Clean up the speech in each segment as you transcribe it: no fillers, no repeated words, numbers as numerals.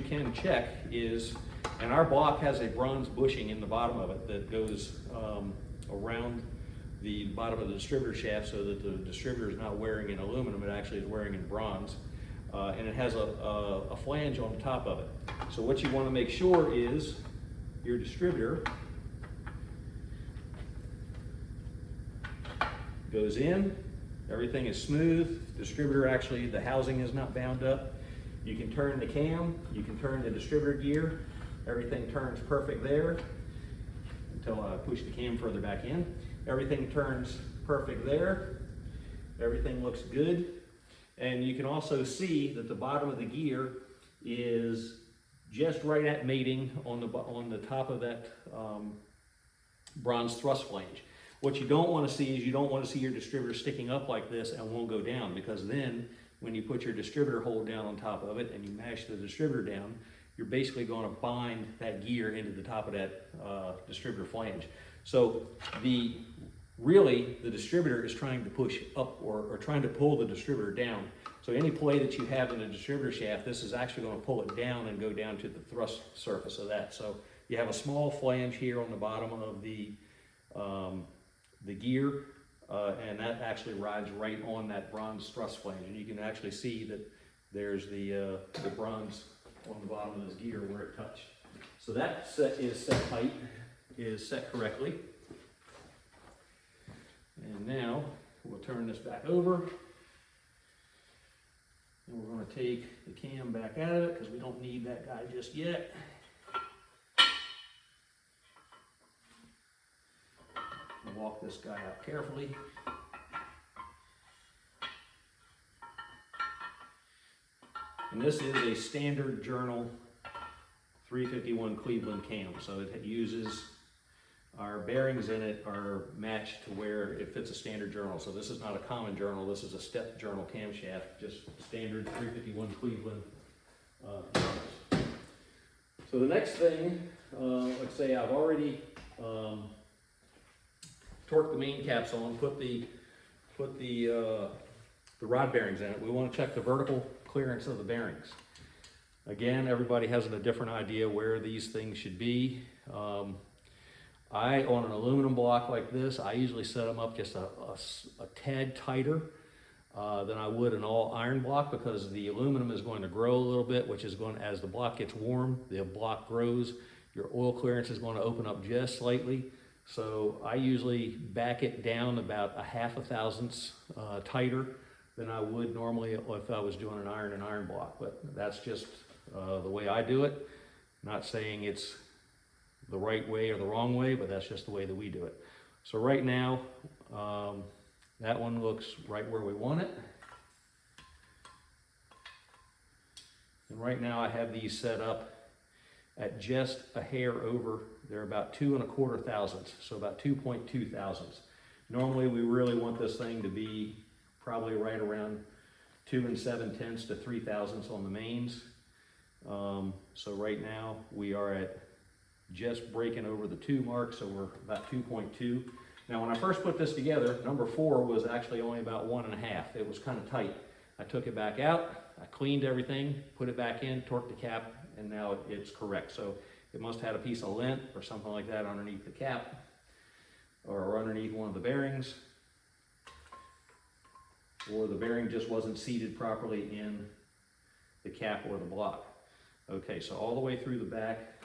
can check is, and our block has a bronze bushing in the bottom of it that goes around the bottom of the distributor shaft so that the distributor is not wearing in aluminum, it actually is wearing in bronze. And it has a flange on the top of it. So what you want to make sure is your distributor goes in, everything is smooth, distributor actually, the housing is not bound up. You can turn the cam, you can turn the distributor gear, everything turns perfect there until I push the cam further back in. Everything turns perfect there, everything looks good. And you can also see that the bottom of the gear is just right at mating on the top of that bronze thrust flange. What you don't want to see is you don't want to see your distributor sticking up like this and won't go down, because then when you put your distributor hold down on top of it and you mash the distributor down, you're basically going to bind that gear into the top of that distributor flange. So really the distributor is trying to push up or trying to pull the distributor down. So any play that you have in the distributor shaft, this is actually going to pull it down and go down to the thrust surface of that. So you have a small flange here on the bottom of the gear, and that actually rides right on that bronze thrust flange. And you can actually see that there's the bronze on the bottom of this gear where it touched. So that is set tight, is set correctly. And now we'll turn this back over. And we're going to take the cam back out of it because we don't need that guy just yet. I'll walk this guy out carefully. And this is a standard journal 351 Cleveland cam. So it uses, our bearings in it are matched to where it fits a standard journal. So this is not a common journal, this is a step journal camshaft, just standard 351 Cleveland journals. So the next thing, let's say I've already torqued the main caps on, put the rod bearings in it. We want to check the vertical clearance of the bearings. Again, everybody has a different idea where these things should be. On an aluminum block like this, I usually set them up just a tad tighter than I would an all iron block, because the aluminum is going to grow a little bit, which is going, as the block gets warm, the block grows, your oil clearance is going to open up just slightly. So I usually back it down about 0.5 thousandths tighter than I would normally if I was doing an iron block. But that's just the way I do it. Not saying it's the right way or the wrong way, but that's just the way that we do it. So right now, that one looks right where we want it. And right now I have these set up at just a hair over. They're about 2¼ thousandths, so about 2.2 thousandths. Normally we really want this thing to be probably right around 2 7/10 to 3 thousandths on the mains. So right now we are at just breaking over the 2 mark, so we're about 2.2. Now when I first put this together, number 4 was actually only about 1.5. It was kind of tight. I took it back out, I cleaned everything, put it back in, torqued the cap, and now it's correct. So it must have had a piece of lint or something like that underneath the cap or underneath one of the bearings, or the bearing just wasn't seated properly in the cap or the block. Okay, so all the way through the back,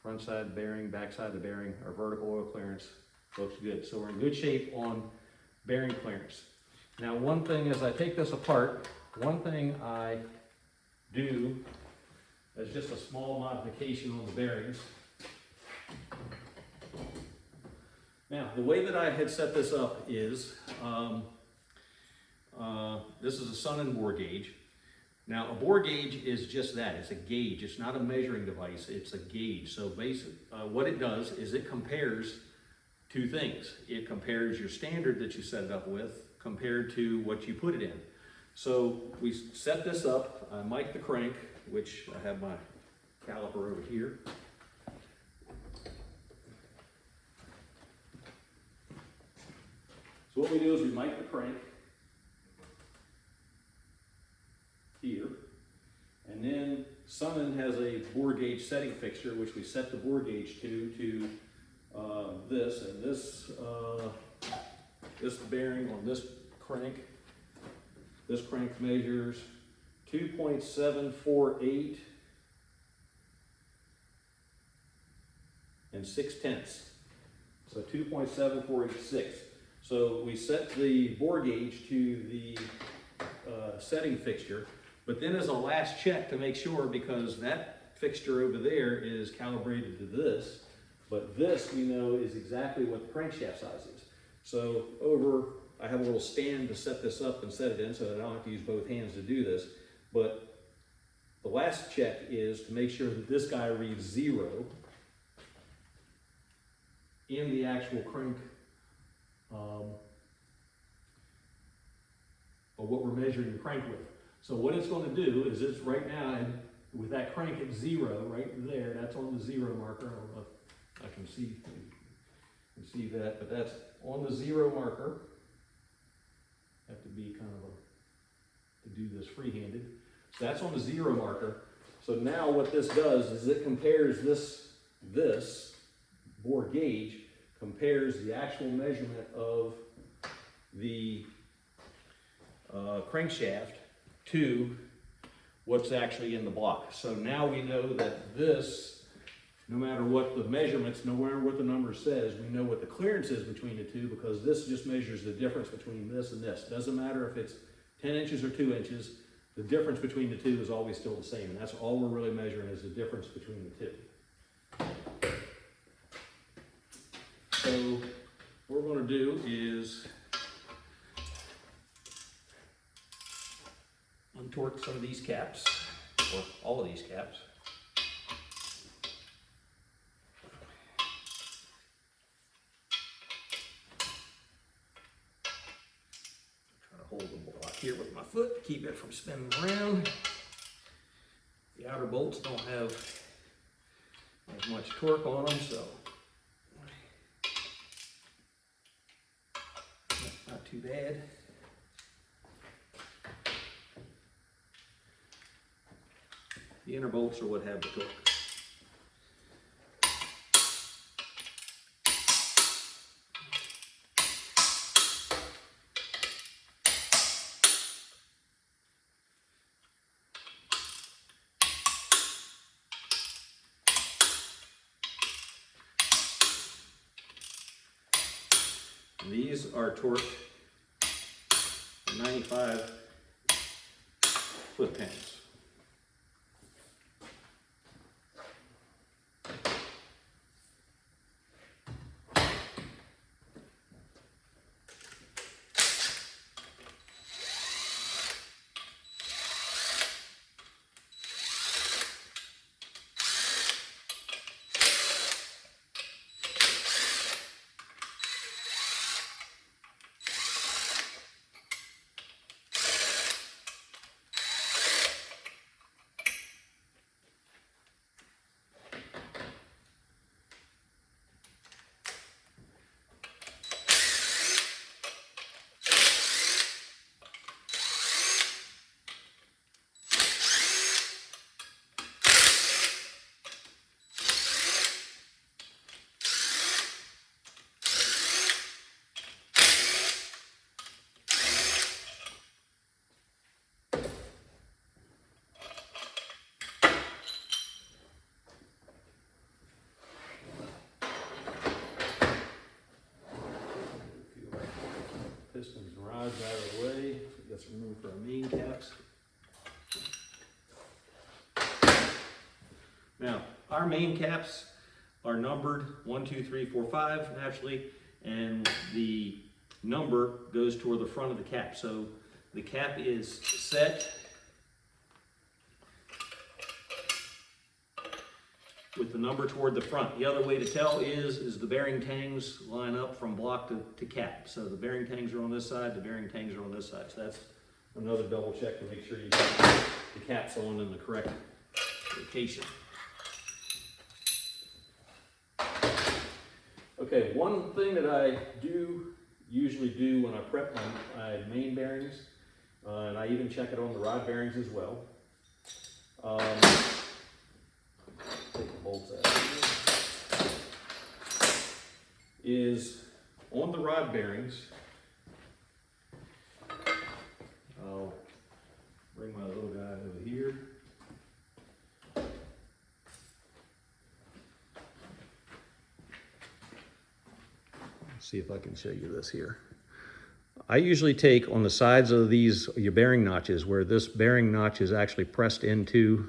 front side bearing, back side of the bearing, our vertical oil clearance looks good. So we're in good shape on bearing clearance. Now one thing as I take this apart, one thing I do as just a small modification on the bearings. Now the way that I had set this up is, this is a Sunnen bore gauge. Now a bore gauge is just that, it's a gauge, it's not a measuring device, it's a gauge. So basically what it does is it compares two things. It compares your standard that you set it up with compared to what you put it in. So we set this up, I mic the crank, which I have my caliper over here. So what we do is we mic the crank here, and then Sunnen has a bore gauge setting fixture, which we set the bore gauge to this, and this bearing on this crank measures 2.748 and 6/10. So 2.7486. So we set the bore gauge to the setting fixture, but then as a last check to make sure, because that fixture over there is calibrated to this, but this we know is exactly what the crankshaft size is. So I have a little stand to set this up and set it in so that I don't have to use both hands to do this, but the last check is to make sure that this guy reads 0 in the actual crank, or what we're measuring the crank with. So what it's going to do is it's right now, and with that crank at 0 right there, that's on the 0 marker. I don't know if I can see that, but that's on the 0 marker. Have to be kind of to do this free-handed. So that's on the 0 marker. So now what this does is it compares this bore gauge, compares the actual measurement of the crankshaft to what's actually in the block. So now we know that this, no matter what the measurements, no matter what the number says, we know what the clearance is between the two, because this just measures the difference between this and this. Doesn't matter if it's 10 inches or 2 inches, the difference between the two is always still the same, and that's all we're really measuring is the difference between the two. So what we're going to do is untorque some of these caps, or all of these caps. Try to hold the block here with my foot to keep it from spinning around. The outer bolts don't have as much torque on them, so not too bad. The inner bolts are what have the torque. And these are torqued 95 foot-pounds. Pistons and rods out of the way. We've got some room for our main caps. Now, our main caps are numbered 1, 2, 3, 4, 5 naturally, and the number goes toward the front of the cap. So the cap is set with the number toward the front. The other way to tell is the bearing tangs line up from block to cap. So the bearing tangs are on this side, the bearing tangs are on this side. So that's another double check to make sure you got the caps on in the correct location. Okay, one thing that I usually do when I prep my main bearings, and I even check it on the rod bearings as well, is on the rod bearings. I'll bring my little guy over here. See if I can show you this here. I usually take on the sides of these, your bearing notches, where this bearing notch is actually pressed into,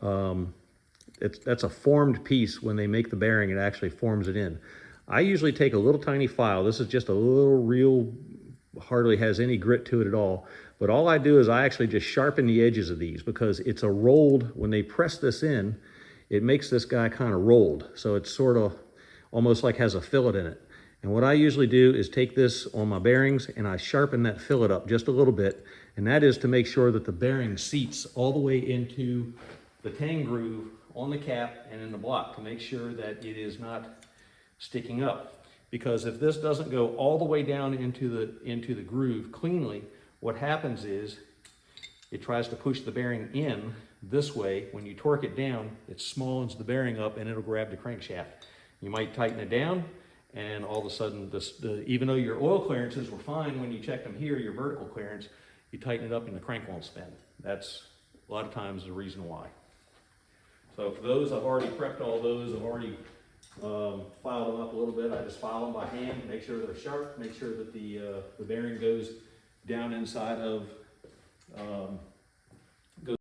that's a formed piece. When they make the bearing, it actually forms it in. I usually take a little tiny file. This is just a little real, hardly has any grit to it at all. But all I do is I actually just sharpen the edges of these, because it's a rolled, when they press this in, it makes this guy kind of rolled. So it's sort of almost like has a fillet in it. And what I usually do is take this on my bearings and I sharpen that fillet up just a little bit. And that is to make sure that the bearing seats all the way into the tang groove on the cap and in the block, to make sure that it is not sticking up. Because if this doesn't go all the way down into the groove cleanly, what happens is it tries to push the bearing in this way. When you torque it down, it smallens the bearing up and it'll grab the crankshaft. You might tighten it down, and all of a sudden, even though your oil clearances were fine when you checked them here, your vertical clearance, you tighten it up and the crank won't spin. That's a lot of times the reason why. So for those, I've already prepped all those. I've already filed them up a little bit. I just file them by hand, make sure they're sharp, make sure that the bearing goes down inside of